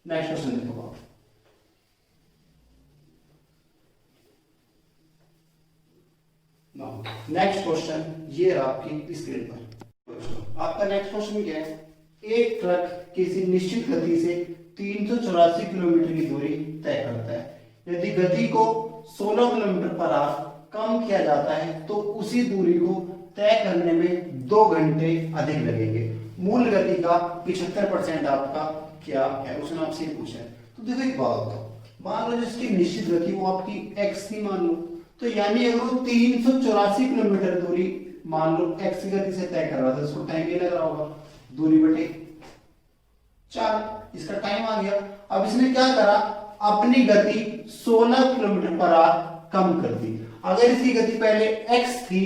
नेक्स्ट क्वेश्चन देखो आप, नेक्स्ट क्वेश्चन ये रहा आपकी स्क्रीन पर। आपका नेक्स्ट क्वेश्चन क्या है, एक ट्रक किसी निश्चित गति से 384 किलोमीटर की दूरी तय करता है। यदि गति को 16 किलोमीटर पर आवर कम किया जाता है तो उसी दूरी को तय करने में 2 घंटे अधिक लगेंगे। मूल गति का 75% आपका क्या है, उसने आपसे पूछा है। तो देखो एक बात होता, मान लो जिसकी निश्चित गति वो आपकी x थी मान लो, तो यानी अगर वो 384 किलोमीटर दूरी मान लो x की गति से तय कर रहा था, उसको टाइम ये लग रहा होगा दूरी बटे 4, इसका टाइम आ गया। अब इसने क्या करा, अपनी गति 16 किलोमीटर पर आवर कम कर दी। अगर इसकी गति पहले x थी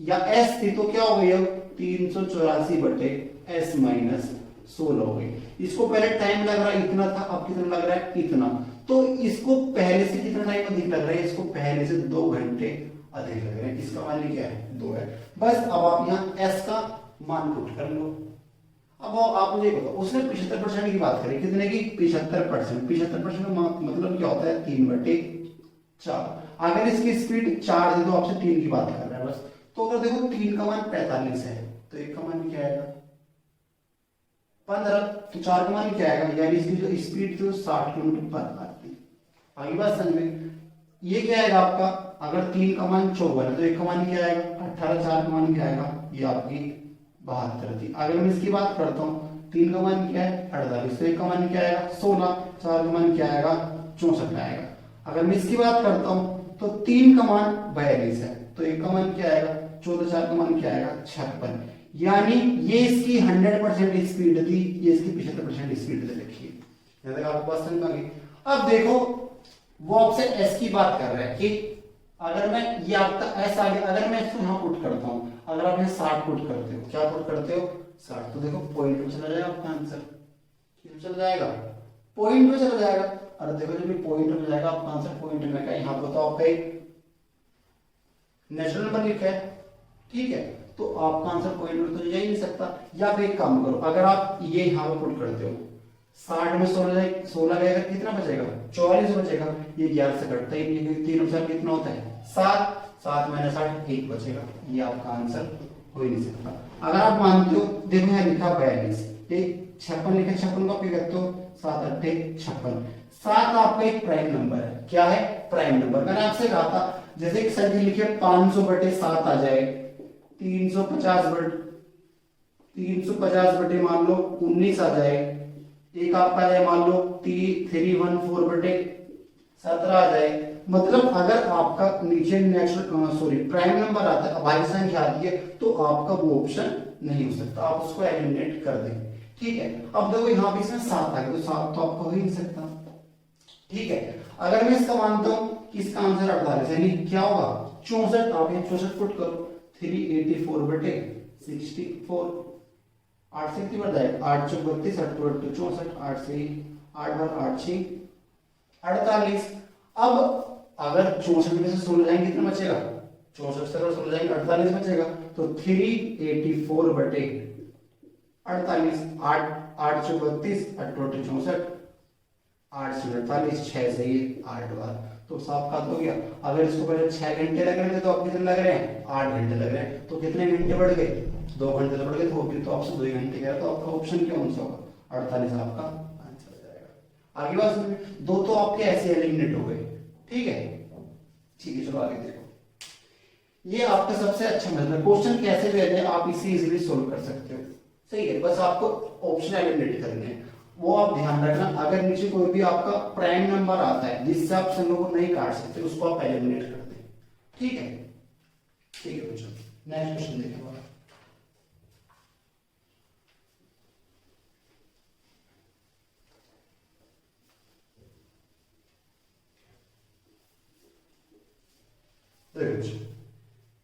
या s थी तो क्या हो गई, अब 384 बटे s माइनस 16 हो गई। इसको पहले टाइम लग रहा है इतना था, अब कितना लग रहा है इतना, तो इसको पहले से कितना टाइम अधिक लग रहा है, इसको पहले से 2 घंटे अधिक लग रहे हैं। इसका मान क्या है 2 है। बस अब आप यहाँ s का मान पुट कर लो। अब आप मुझे बताओ, उसने 75% की बात करी, कितने की 75%। 75% का मतलब क्या होता है 3/4। अगर इसकी स्पीड 4 है तो आपसे 3 की बात कर रहा है बस। तो अगर देखो 3 का मान 45 है तो 1 का मान क्या आएगा 15, तो 4 का मान क्या आएगा, यानी इसकी जो स्पीड थी 60 किलोमीटर पर आवर थी। आगे बात समझ में, ये क्या आएगा आपका, अगर 3 का मान 54 है तो 1 का मान क्या आएगा 18, 4 का मान क्या आएगा, ये आपकी 72 थी। अगर मैं इसकी बात करता हूँ 3 का मान क्या है 48, तो 1 का मान क्या आएगा 16, 4 का मान क्या आएगा 64 आएगा। अगर मैं इसकी बात करता हूँ तो 3 का मान 42 है, तो 1 का मान क्या आएगा 14, 4 का मान क्या आएगा 56। यानी ये इसकी 100% स्पीड थी, ये इसकी 75% स्पीड दे रखी है। आपको बात समझ में आ गई। अब देखो वो आपसे एस की बात कर रहा है कि अगर मैं ये आपका एस आ गया, अगर मैं इसको यहाँ पुट करता हूँ, अगर आप यहाँ 60 पुट करते हो, क्या पुट करते हो 60, तो देखो पॉइंट में चला जाएगा आपका आंसर, चला जाएगा पॉइंट में चला जाएगा। और देखो जब ये पॉइंट में जाएगा आपका आंसर पॉइंट में का, यहाँ पर तो आपका नेचुरल नंबर लिखा है, ठीक है, तो आपका आंसर पॉइंट में तो जा ही नहीं सकता। या फिर एक काम करो, अगर आप ये यहाँ पे पुट करते हो 60 में 16 गएगा कितना बचेगा 44 बचेगा, ये 11 से घटता ही नहीं, 3 और 4 कितना होता है 7, 7 माइनस 8 1 बचेगा। ये आपका आंसर हो ही नहीं सकता। अगर आप मानते हो, देखो यहाँ लिखा 42, 56 लिखे, 56 कॉपी करते हो, 7 अट्ठे 56। 7 आपका एक प्राइम नंबर है। क्या है? Prime number. मैंने आपसे कहा था जैसे कि सर जी लिखिए 500/7 आ जाए, 350 बटे मान लो 19 आ जाए, एक आपका आ जाए मान लो 314/17 आ जाए। मतलब अगर आपका नीचे प्राइम नंबर आता है, अभाज्य संख्या आती है, तो आपका वो ऑप्शन नहीं हो सकता, आप उसको एलिमिनेट कर देंगे। ठीक है, अब देखो यहाँ पे इसमें 7 आ गया, तो 7 तो आपका हो ही नहीं सकता। ठीक है, अगर मैं इसका मानता हूं कि इसका आंसर 48 यानी क्या होगा 64, आप यहाँ 64 पुट करो, 384/64, 8 से कितनी बढ़ जाएगा, 8 चौक 32, 8 2 64, 8 से 8 बार 8 6 48। अब अगर 64 में से 16 जाएंगे कितना बचेगा, 64 से 16 जाएंगे 48 बचेगा, तो 384/48, 8 चौक 32, 8 2 64, 8 से 48, 6 से ये 8 बार, तो साफ का हो गया। अगर इसको पहले 6 घंटे लग रहे थे तो अब कितने लग रहे हैं, 8 घंटे लग रहे हैं, तो कितने घंटे बढ़ गए, 2 घंटे बढ़ गए, तो तो ऑप्शन 2 घंटे का, तो आपका ऑप्शन क्या कौन सा होगा, 48 आपका आंसर हो जाएगा। आगे बात सुनिए, दो तो आपके ऐसे एलिमिनेट हो गए। ठीक है, चलो आगे देखो। ये आपका सबसे अच्छा मतलब क्वेश्चन कैसे भी आ जाए आप इसे इजीली सोल्व कर सकते हो। सही है, बस आपको ऑप्शन एलिमिनेट करने हैं, वो आप ध्यान रखना। अगर नीचे कोई भी आपका प्राइम नंबर आता है जिससे आप संख्या को नहीं काट सकते, उसको आप एलिमिनेट कर दें। ठीक है बच्चों, नेक्स्ट क्वेश्चन देखें।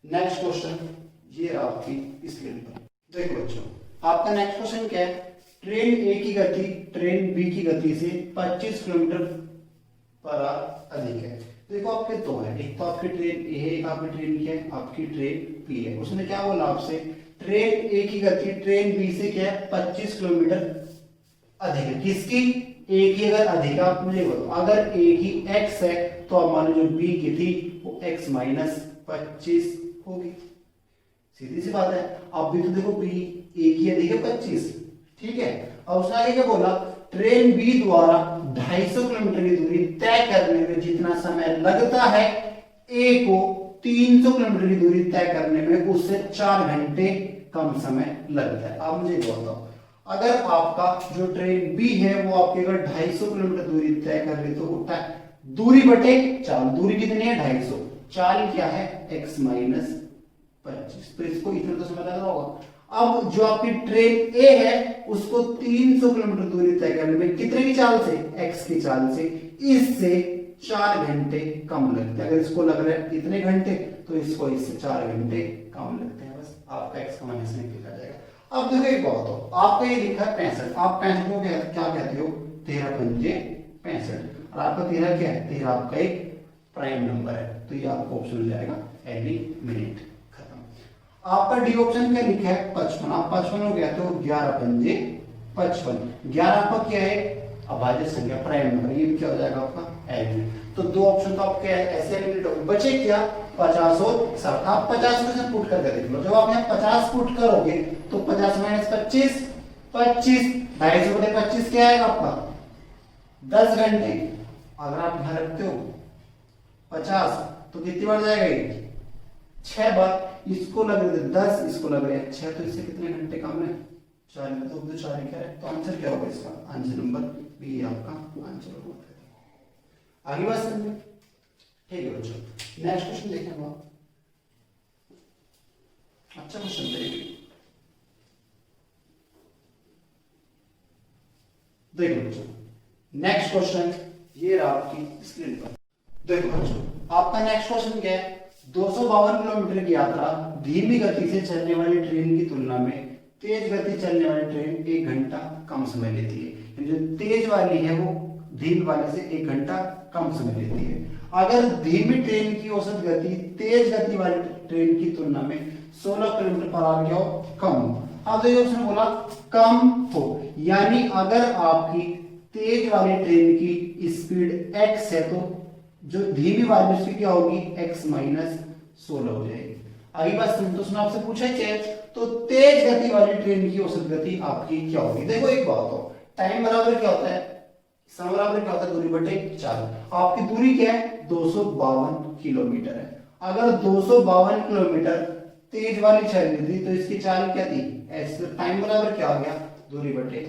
नेक्स्ट क्वेश्चन ये आपकी स्क्रीन पर देखो बच्चों, आपका नेक्स्ट क्वेश्चन क्या है, ट्रेन ए की गति ट्रेन बी की गति से 25 किलोमीटर पर आवर अधिक है। देखो आपके दो है, एक तो आपकी ट्रेन ए है, एक आपकी ट्रेन क्या है, आपकी ट्रेन बी है। उसने क्या बोला आपसे, ट्रेन ए की गति ट्रेन बी से क्या है 25 किलोमीटर अधिक है। किसकी? ए की अगर अधिक है, आप मुझे बताओ, अगर ए की x है तो आप मान लो जो बी की थी वो x माइनस 25 होगी। सीधी सी बात है। अब भी तो देखो बी ए की अधिक है 25। ठीक है, अब उसने आगे क्या बोला, ट्रेन बी द्वारा 250 किलोमीटर की दूरी तय करने में जितना समय लगता है ए को 300 किलोमीटर की दूरी तय करने में उससे 4 घंटे कम समय लगता है। आप मुझे बताओ, अगर आपका जो ट्रेन बी है वो आपके अगर 250 किलोमीटर दूरी तय कर रही तो दूरी बटे चाल, दूरी कितनी है 250, चाल क्या है x माइनस 25, तो इसको इतना तो समझ आना होगा। अब जो आपकी ट्रेन ए है उसको 300 किलोमीटर दूरी तय करने में कितने की चाल से, x की चाल से, इससे 4 घंटे कम लगते हैं। अगर इसको लग रहा है इतने घंटे तो इसको इससे 4 घंटे कम लगते हैं। बस आपका x का मान इसमें लिखा जाएगा। अब देखो एक बात हो, आपका ये लिखा है 65, आप 65 को क्या कहते हो, 13 पंजे 65, और आपका 13 क्या है, 13 आपका एक प्राइम नंबर है, तो ये आपका ऑप्शन हो जाएगा एलिमिनेट, खत्म। आपका डी ऑप्शन क्या लिखा है 55, आप 55 को कहते हो 11 पंजे 55, 11 आपका क्या है अभाज्य संख्या प्राइम नंबर, ये क्या हो जाएगा आपका एलिमिनेट। तो दो ऑप्शन तो आपके ऐसे एलिमिनेट हो गए, बचे क्या 50 और 60। आप 50 में से पुट करके देख लो, जब आप यहाँ 50 पुट करोगे तो 50 माइनस 25, 25 250/25 क्या आएगा आपका 10 घंटे। अगर आप यहाँ रखते हो 50 तो कितनी बार जाएगा ये 6 बार, इसको लग रहे थे 10, इसको लग रहे हैं 6, तो इससे कितने घंटे कम है 4 में, तो 4 क्या है, तो आंसर क्या होगा इसका, आंसर नंबर बी आपका आंसर होगा। आगे बात समझे। ठीक है बच्चों, नेक्स्ट क्वेश्चन देखें हम। अच्छा क्वेश्चन देखेंगे, देखो बच्चों नेक्स्ट क्वेश्चन ये रहा आपकी स्क्रीन पर। देखो बच्चों आपका नेक्स्ट क्वेश्चन क्या है, 252 किलोमीटर की यात्रा धीमी गति से चलने वाली ट्रेन की तुलना में तेज गति चलने वाली ट्रेन 1 घंटा कम समय लेती है। जो तेज वाली है वो धीमी वाले से 1 घंटा कम समय लेती है। अगर धीमी ट्रेन की औसत गति तेज गति वाली ट्रेन की तुलना में 16 किलोमीटर पर आवर क्या हो, कम हो। अब देखिए उसने बोला कम हो, यानी अगर आपकी तेज वाली ट्रेन की स्पीड x है तो जो धीमी वाली उसकी क्या होगी x माइनस 16 हो जाएगी। अगली बात सुन, तो उसने आपसे पूछा क्या है तो तेज गति वाली ट्रेन की औसत गति आपकी क्या होगी? देखो एक बात हो, टाइम बराबर क्या होता है, समय बराबर क्या होता है, दूरी बटे 4। आपकी दूरी क्या है? 252 किलोमीटर है। अगर 252 किलोमीटर तेज वाली चल रही थी तो इसकी चाल क्या थी? टाइम बराबर क्या हो गया? दूरी बटे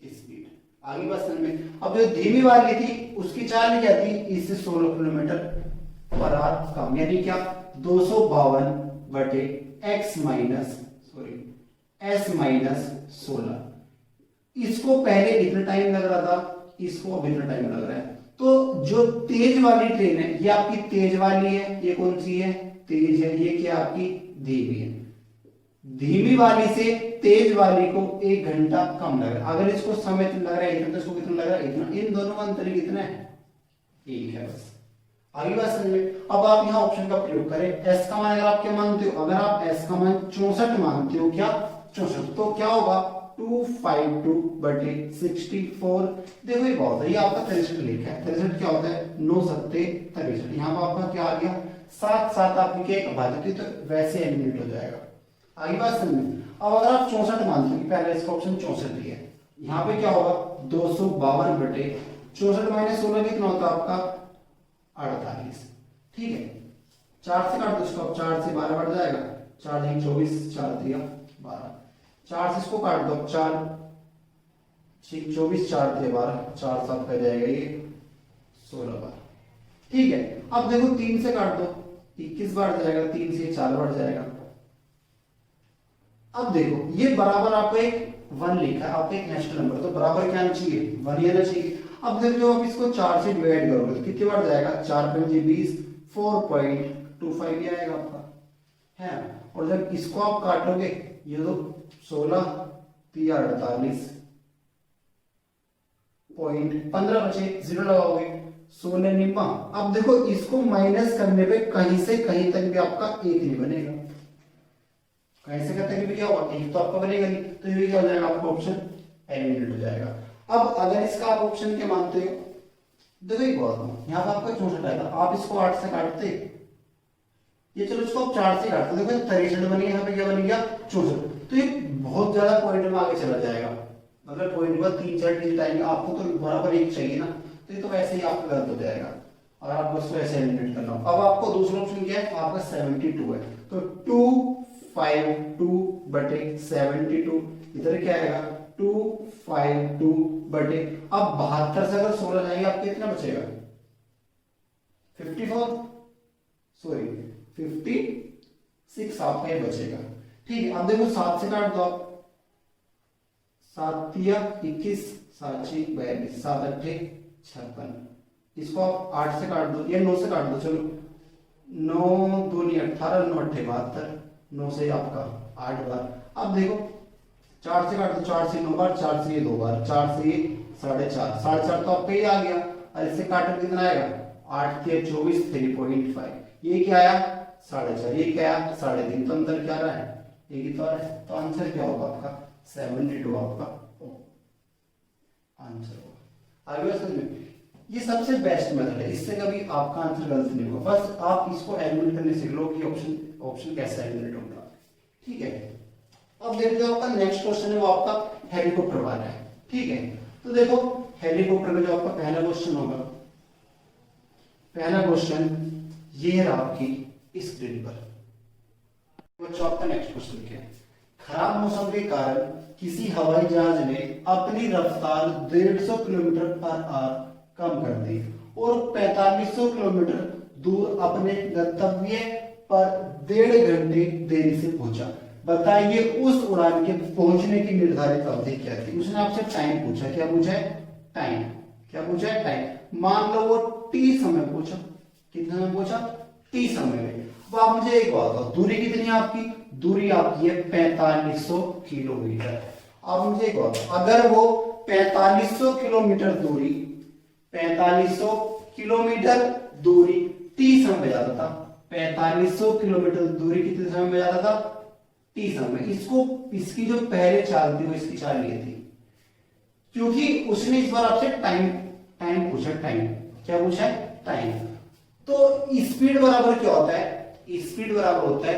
स्पीड। आगे बात समझ में। अब जो धीमी वाली थी उसकी चाल क्या थी? इससे 16 किलोमीटर पर आवर कम, यानी क्या? 252 बटे एक्स माइनस एस माइनस 16। इसको पहले इतना टाइम लग रहा था, इसको अब इतना टाइम लग रहा है। तो जो तेज वाली ट्रेन है ये आपकी तेज वाली है, ये कौन सी है? तेज है। ये क्या आपकी? धीमी है। धीमी वाली से तेज वाली को 1 घंटा कम लग रहा है। अगर इसको समय लग रहा है इतना तो इसको कितना लग रहा है? इतना। इन दोनों का अंतर कितना है? 1 है बस। आगे बात समझ में। अब आप यहाँ ऑप्शन का प्रयोग करें। एस का मान अगर आप क्या मानते हो? अगर आप एस का मान 64 मानते हो, क्या 64, तो क्या होगा? 252 बटे 64। देखो ये बहुत है, ये आपका 63 लिखा है। 63 क्या होता है? 9 सत्ते 63। यहाँ पर आपका क्या आ गया? 7 7 आपकी क्या एक बात होती, तो वैसे एलिमिनेट हो जाएगा। आगे बात समझ में। अब अगर आप 64 मानते हो, पहले इसका ऑप्शन 64 दिया है, यहाँ पे क्या होगा? 252 बटे 64 माइनस 16 कितना होता है आपका? 48। ठीक है, 4 से काट दो इसको, 4 से 12 बढ़ जाएगा, 4 3 24, 4 3 12, 4 से इसको काट दो, 4 6 24, 4 3 12, 4 7 का जाएगा ये 16 बार। ठीक है, अब देखो 3 से काट दो, 21 बार जाएगा, 3 से 4 बार जाएगा। अब देखो ये बराबर आपका एक 1 लिखा है, आपका एक नेक्स्ट नंबर, तो बराबर क्या आना चाहिए? 1 ही आना चाहिए। अब देखो आप इसको 4 से डिवाइड करोगे तो कितनी बार जाएगा? 4 5 20, 4.25 ही आएगा आपका, है। और जब इसको आप काटोगे, ये तो 16 3 48 पॉइंट 15 बचे, 0 लगाओगे, 16 निम्मा। अब देखो इसको माइनस करने पे कहीं से कहीं तक भी आपका 1 नहीं बनेगा, कहीं से कहीं तक भी क्या होगा? 1 तो आपका बनेगा नहीं, तो ये क्या हो जाएगा? आपका ऑप्शन एलिमिनेट हो जाएगा। अब अगर इसका आप ऑप्शन क्या मानते हो? देखो एक बात, यहाँ पर आपका 64 आएगा, आप इसको 8 से काटते, ये चलो इसको आप 4 से काटते, देखो 63 बनी, यहाँ पे क्या बन गया? 64। तो ये बहुत ज्यादा पॉइंट में आगे चला जाएगा, मतलब पॉइंट में 3 4 डिजिट आएंगे, आपको तो बराबर 1 चाहिए ना, तो ये तो वैसे ही आपका गलत हो जाएगा और आपको इसको ऐसे एलिमिनेट करना हो। अब आपको दूसरा ऑप्शन क्या है? आपका 72 है, तो 252 बटे 72, इधर क्या आएगा? 252 बटे, अब 72 से अगर 16 जाएंगे आपको कितना बचेगा? 54, सॉरी 56 आपका ये बचेगा। ठीक है, अब देखो 7 से काट दो आप, 7 या 21, 7 6 42, 7 8 56, इसको आप 8 से काट दो या 9 से काट दो, चलो 9 2 18, 9 8 72, 9 से आपका 8 बार। अब देखो 4 से काट दो, 4 से 9 बार, 4 से ये 2 बार, 4 से ये 4.5, 4.5 तो आपका ये आ गया, और इससे काटो कितना आएगा? 8 के 24, 3.5, ये क्या आया? 4.5, ये क्या आया? 3.5, तो अंतर क्या रहा है? एक ही तो आ रहा है, तो आंसर क्या होगा आपका? 72 आपका आंसर होगा। आगे समझ में, ये सबसे बेस्ट मेथड है, इससे कभी आपका आंसर गलत नहीं होगा, बस आप इसको एलिमिनेट करने सीख लो कि ऑप्शन कैसे एलिमिनेट होगा। ठीक है, अब देखो जो आपका नेक्स्ट क्वेश्चन है वो आपका हेलीकॉप्टर वाला है। ठीक है, तो देखो हेलीकॉप्टर का जो आपका पहला क्वेश्चन होगा, पहला क्वेश्चन ये है आपकी स्क्रीन पर। बच्चों आपका नेक्स्ट क्वेश्चन क्या है? खराब मौसम के कारण किसी हवाई जहाज ने अपनी रफ्तार 150 किलोमीटर पर आवर कम कर दी और 4500 किलोमीटर दूर अपने गंतव्य पर 1.5 घंटे देरी से पहुंचा। बताइए उस उड़ान के पहुंचने की निर्धारित अवधि क्या थी? उसने आपसे टाइम पूछा, क्या पूछा है? टाइम। क्या पूछा है? टाइम। मान लो वो टी समय पूछा, कितने समय पूछा? टी समय में। अब आप मुझे एक बात बताओ, दूरी कितनी है आपकी? दूरी आपकी है 4500 किलोमीटर। अब मुझे एक बात बताओ, अगर वो 4500 किलोमीटर दूरी, 4500 किलोमीटर दूरी टी समय में जाता था, 4500 किलोमीटर दूरी कितने समय में जाता था? टी समय। इसको इसकी जो पहले चाल थी वो इसकी चाल ये थी, क्योंकि उसने इस बार आपसे टाइम पूछा। टाइम क्या पूछा है? टाइम। तो स्पीड बराबर क्या होता है? स्पीड बराबर होता है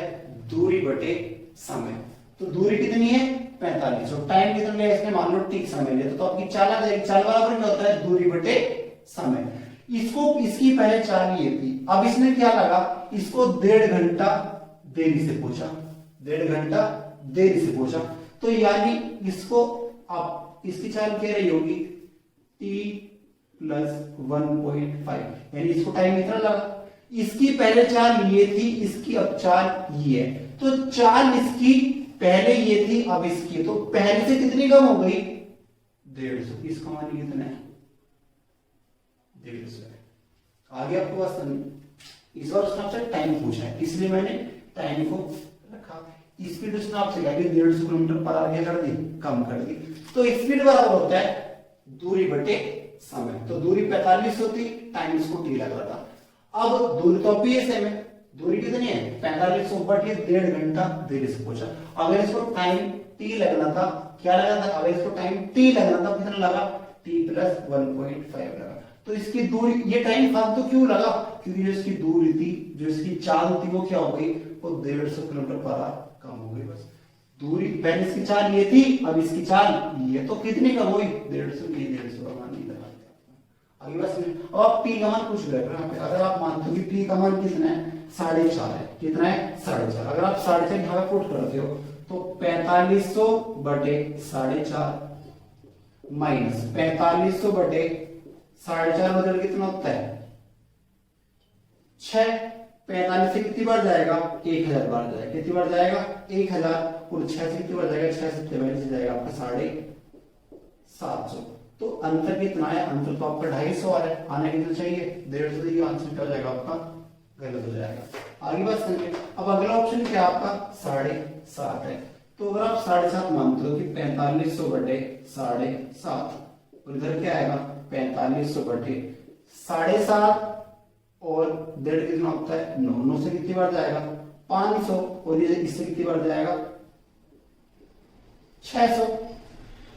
दूरी बटे समय। तो दूरी कितनी है 45, और टाइम कितना लिया इसने, मान लो टी समय लिया, तो आपकी चाल आ जाएगी। चाल बराबर क्या होता है, दूरी बटे समय। इसको इसकी पहले चाल ये थी, अब इसने क्या लगा, इसको 1.5 घंटा देरी से पहुंचा, 1.5 घंटा देरी से पहुंचा, तो यानी इसको आप इसकी चाल कह रही होगी t प्लस 1.5, यानी इसको टाइम इतना लगा। इसकी पहले चाल ये थी, इसकी अब चाल ये है, तो चाल इसकी पहले ये थी, अब इसकी, तो पहले से कितनी कम हो गई 150, इसका मान कितना है 150 है। आगे आपको बात समझ, इस बार उसने आपसे टाइम पूछा है, इसलिए मैंने टाइम को रखा। स्पीड उसने आपसे कहा कि 150 किलोमीटर पर आगे कर दी, कम कर दी, तो स्पीड बराबर होता है दूरी बटे समय। तो दूरी 45 होती, टाइम इसको टी लग रहा था। अब दूरी तो भी सेम है, दूरी कितनी है 45 बटे 1.5 घंटा देरी से पहुंचा। अगर इसको टाइम टी लगना था, क्या लगना था, अगर इसको टाइम टी लगना था कितना लगा, टी प्लस 1.5 लगा। तो इसकी दूरी, ये टाइम फालतू क्यों लगा, क्योंकि जो इसकी दूरी थी, जो इसकी चाल थी, वो क्या हो गई, वो 150 किलोमीटर पर आवर कम हो गई। बस दूरी, पहले इसकी चाल ये थी, अब इसकी चाल ये, तो कितनी कम हुई 150 की, 150 का मान नहीं लगा। आगे बस अब आप पी का मान पूछ रहे हैं, अगर आप मानते हो कि पी का मान कितना है 4.5 है, कितना है 4.5, अगर आप 4.5 यहाँ पे पुट करते हो तो 4500 बटे 4.5 माइनस 4500 बटे 4.5 बदल कितना होता है 6। 45 से कितनी बार जाएगा 1000 बार जाएगा, कितनी बार जाएगा 1000, और 6 से कितनी बार जाएगा 6 से 43 जाएगा आपका 750। तो अंतर कितना है, अंतर तो आपका 250 आ रहा है, आने कितना चाहिए 150, देखिए आंसर क्या हो जाएगा आपका गलत हो जाएगा। आगे बात समझिए, अब अगला ऑप्शन क्या आपका 7.5 है। तो अगर आप 7.5 मानते हो कि 4500 बटे 7.5, और इधर क्या आएगा 4500 बटे 7.5, और 1.5 कितना होता है 9, 9 से कितनी बार जाएगा 500, और ये इससे कितनी बार जाएगा 600,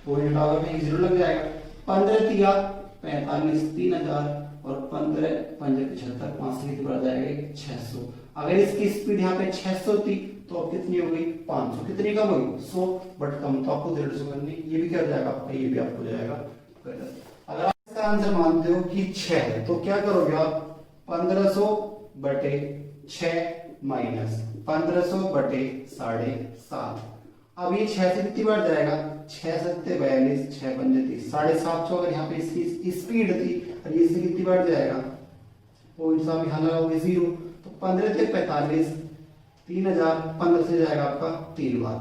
पॉइंट में 0 लग जाएगा। 15 तिया 45, 3000, और 15 पंजे 75, 5 से कितनी बार जाएगा 600। अगर इसकी स्पीड यहाँ पे 600 थी, तो अब कितनी हो गई 500, कितनी कम होगी 100, बट कम तो आपको 150 करनी, ये भी क्या हो जाएगा आपका, ये भी आपको जाएगा गलत। अगर आप इसका आंसर मानते हो कि 6 है, तो क्या करोगे आप 1500 बटे 6 माइनस 1500 बटे 7.5। अब ये 6 से कितनी बार जाएगा 6 7 42, 6 पंजे 30, 750। अगर यहाँ पे इसकी स्पीड थी, और ये से कितनी बार जाएगा, पॉइंट साहब यहाँ लगाओगे 0, तो 15 से 45, 3000, 15 से जाएगा आपका 3 बार,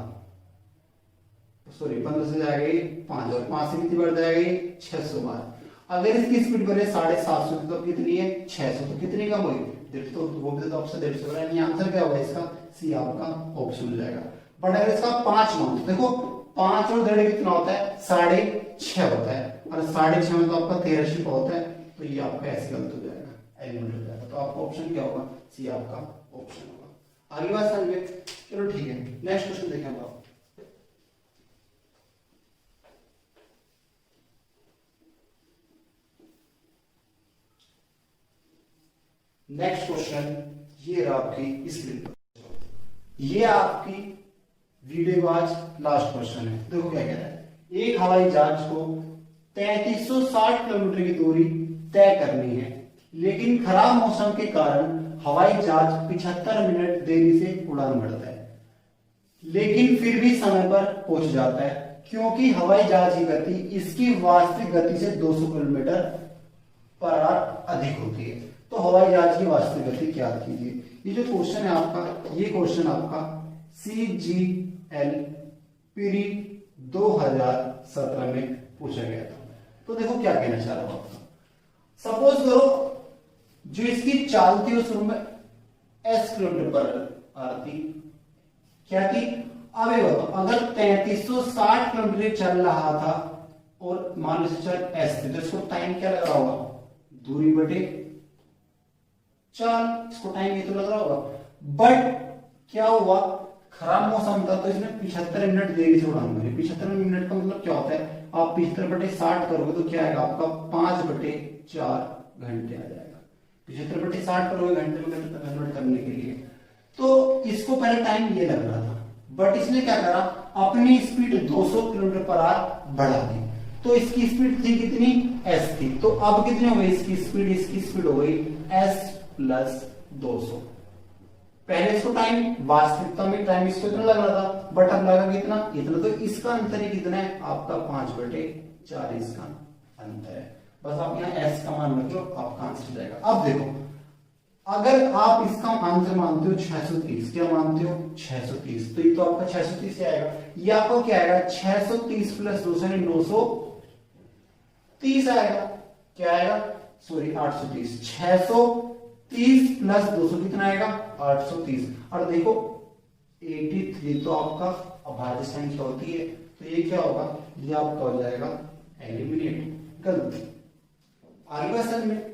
सॉरी 15 से जाएगा ये 5, और 5 से कितनी बार जाएगा ये 600 बार। अगर इसकी स्पीड बने 750 तो कितनी है 600, तो कितनी कम होगी 150, तो वो भी तो ऑप्शन 150 है, आंसर क्या होगा इसका, सी आपका ऑप्शन हो जाएगा। बट अगर इसका 5 मान, देखो 5 और 1.5 कितना होता है 6.5 होता है, और 6.5 में तो आपका 13 होता है, तो ये आपका ऐसे गलत हो जाएगा, एलिमेंट हो जाएगा। तो आपका ऑप्शन क्या होगा, सी आपका ऑप्शन होगा। आगे बात समझिए, चलो ठीक है, नेक्स्ट क्वेश्चन देखें आप। नेक्स्ट क्वेश्चन ये रहा आपकी स्क्रीन पर, ये आपकी वीडियो के आज लास्ट क्वेश्चन है। देखो क्या कह रहा है, एक हवाई जहाज को 3360 किलोमीटर की दूरी तय करनी है, लेकिन खराब मौसम के कारण हवाई जहाज 75 मिनट देरी से उड़ान भरता है, लेकिन फिर भी समय पर पहुंच जाता है, क्योंकि हवाई जहाज की गति इसकी वास्तविक गति से 200 किलोमीटर पर आवर अधिक होती है। तो हवाई जहाज की वास्तविक गति क्या कीजिए। ये जो क्वेश्चन है आपका, ये क्वेश्चन आपका CGL पीरी 2017 में पूछा गया था। तो देखो क्या कहना चाह रहा हूं आपका, सपोज करो जो इसकी चाल थी उस रूम में S किलोमीटर पर आती, क्या थी, अब ये बताओ अगर 3360 किलोमीटर चल रहा था, और मान लो चल S थी, तो इसको टाइम क्या लग रहा होगा, दूरी बटे चाल, इसको टाइम ये तो लग रहा होगा। बट क्या हुआ, खराब मौसम था, तो इसने 75 मिनट देरी से उड़ान भरी। 75 मिनट का मतलब क्या होता है, आप 75 बटे 60 करोगे तो क्या आएगा आपका 5 बटे 4 घंटे आ जाएगा। 75 बटे 60 करोगे घंटे में कन्वर्ट करने के लिए, तो इसको पहले टाइम ये लग रहा था, बट इसने क्या करा, अपनी स्पीड 200 किलोमीटर पर आवर बढ़ा दी। तो इसकी स्पीड थी कितनी, s थी, तो अब कितनी हो गई इसकी स्पीड हो गई s प्लस 200। पहले इसको टाइम, वास्तविकता में टाइम इसको इतना लग रहा था, बट अब लगा कितना, इतना। तो इसका अंतर ही कितना है आपका 5/4 इसका अंतर है। बस आप यहाँ s का मान रखो, आपका आंसर जाएगा। अब देखो, अगर आप इसका आंसर मानते हो 630, क्या मानते हो 630, तो ये तो आपका 630 से आएगा। ये आपका क्या आएगा, 630 प्लस 200 यानी 930 आएगा। क्या आएगा, सॉरी 830, 630 प्लस 200 कितना आएगा 830। और देखो 83 तो आपका अभाज्य संख्या होती है, तो ये क्या होगा, ये आपका हो जाएगा एलिमिनेट, गलत। आगे क्वेश्चन में,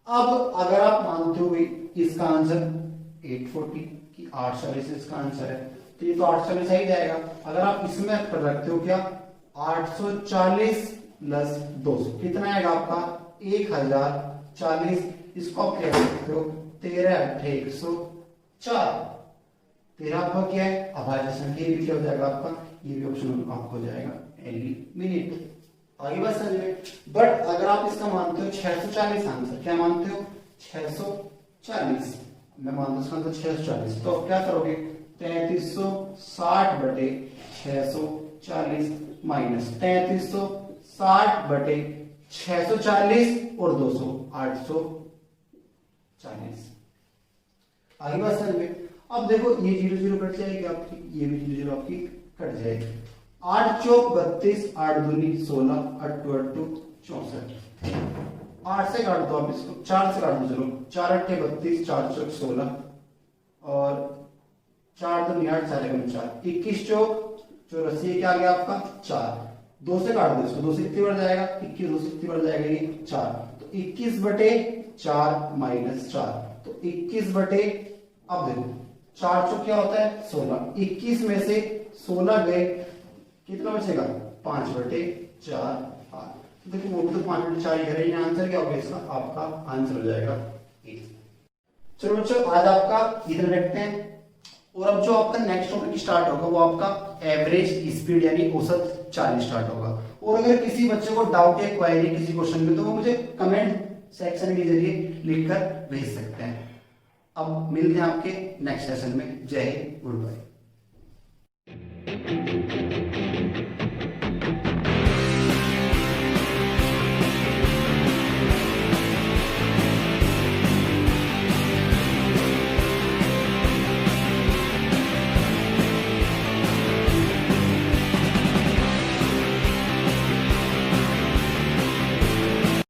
अब अगर आप मानते हो इसका आंसर 840 की 840 इसका आंसर है, तो ये तो 840 ही जाएगा। अगर आप इसमें पर रखते हो क्या, 840 प्लस 200 कितना आएगा आपका 1040। इसको आप क्या सकते हो 13/104। 13 आपका क्या है अभाज्य संख्या, ये भी क्या हो जाएगा आपका, ये भी ऑप्शन आपको हो जाएगा एलिमिनेट। आगे बात समझिए। बट अगर आप इसका मानते हो 640 आंसर, क्या मानते हो 640, मैं मानता हूं इसका आंसर 640, तो आप क्या करोगे 3360/640 माइनस 3360/640 और 200 840। आगे बात समझिए। अब देखो ये 0 0 कट जाएगी आपकी, ये भी 0 0 आपकी कट जाएगी। 8 चौक 32, 8 दूनी 16, 8 2 64। 8 से काट दो आप इसको, 4 से काट दो, चलो 4 8 32, 4 चौक 16 और 4 दूनी 8, 4 1 4, 21 चौक 84, क्या आ गया आपका 4। 2 से काट दो इसको, 2 से कितनी बढ़ जाएगा 21, 2 से कितनी बढ़ जाएगा ये 4, तो 21/4 माइनस 4, तो 21 अब देखो 4 चौक क्या होता है 16, 21 में से 16 गए, कितना बचेगा 5/4। देखो वो तो 5/4 ही है, आंसर क्या होगा इसका, आपका आंसर हो जाएगा 8। चलो बच्चों आज आपका इधर रखते हैं, और अब जो आपका नेक्स्ट टॉपिक स्टार्ट होगा वो आपका एवरेज स्पीड यानी औसत चाल स्टार्ट होगा। और अगर किसी बच्चे को डाउट या क्वेरी किसी क्वेश्चन में, तो वो मुझे कमेंट सेक्शन के जरिए लिखकर भेज सकते हैं। अब मिलते हैं आपके नेक्स्ट सेशन में। जय हिंद, गुड बाय।